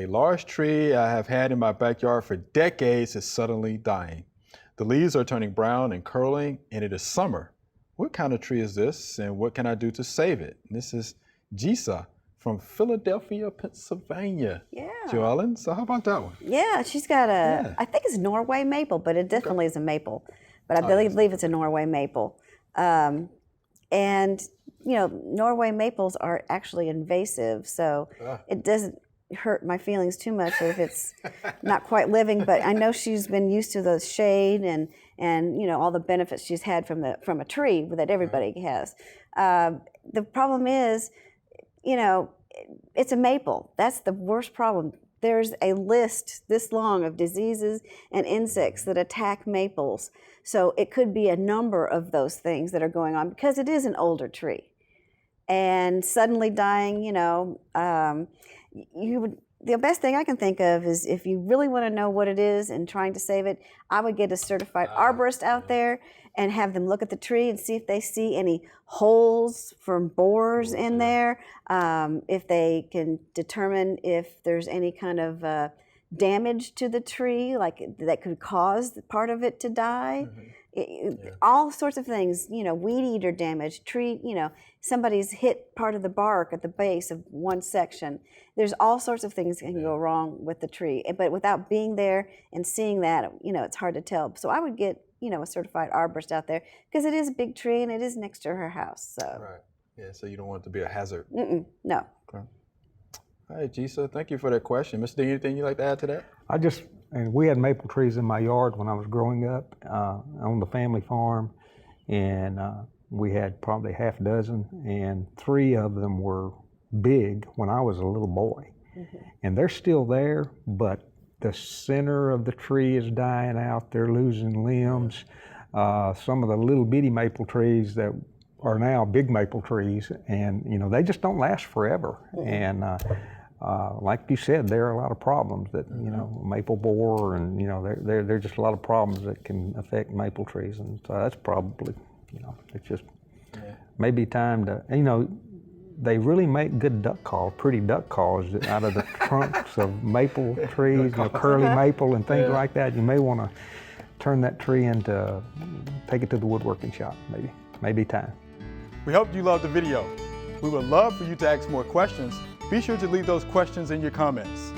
A large tree I have had in my backyard for decades is suddenly dying. The leaves are turning brown and curling, and it is summer. What kind of tree is this, and what can I do to save it? And this is Gisa from Philadelphia, Pennsylvania. Yeah. Joellen, so how about that one? Yeah, she's got I think it's Norway maple, but it definitely is a maple. But I believe it's a Norway maple. And, you know, Norway maples are actually invasive, so it doesn't hurt my feelings too much if it's not quite living, but I know she's been used to the shade and you know, all the benefits she's had from a tree that everybody has. The problem is, you know, it's a maple. That's the worst problem. There's a list this long of diseases and insects that attack maples. So it could be a number of those things that are going on because it is an older tree. And suddenly dying, you know, the best thing I can think of is if you really want to know what it is and trying to save it, I would get a certified arborist out there and have them look at the tree and see if they see any holes from borers in there, if they can determine if there's any kind of damage to the tree, like that could cause part of it to die. All sorts of things, you know, weed eater damage, tree, you know, somebody's hit part of the bark at the base of one section. There's all sorts of things that can go wrong with the tree, but without being there and seeing that, you know, it's hard to tell. So I would get, you know, a certified arborist out there because it is a big tree and it is next to her house. So. Right. Yeah. So you don't want it to be a hazard. No. Okay. All right, Gisa, thank you for that question. Mr. D, anything you'd like to add to that? And we had maple trees in my yard when I was growing up on the family farm, and we had probably half a dozen, and 3 of them were big when I was a little boy. And they're still there, but the center of the tree is dying out. They're losing limbs. Some of the little bitty maple trees that are now big maple trees, and you know, they just don't last forever. And like you said, there are a lot of problems that, you know, maple borer, and you know, there are just a lot of problems that can affect maple trees, and so that's probably, you know, it's just maybe time to, you know, they really make good duck calls, pretty duck calls out of the trunks of maple trees, you know, curly maple and things like that. You may want to turn that tree into, take it to the woodworking shop, maybe time. We hope you loved the video. We would love for you to ask more questions. Be sure to leave those questions in your comments.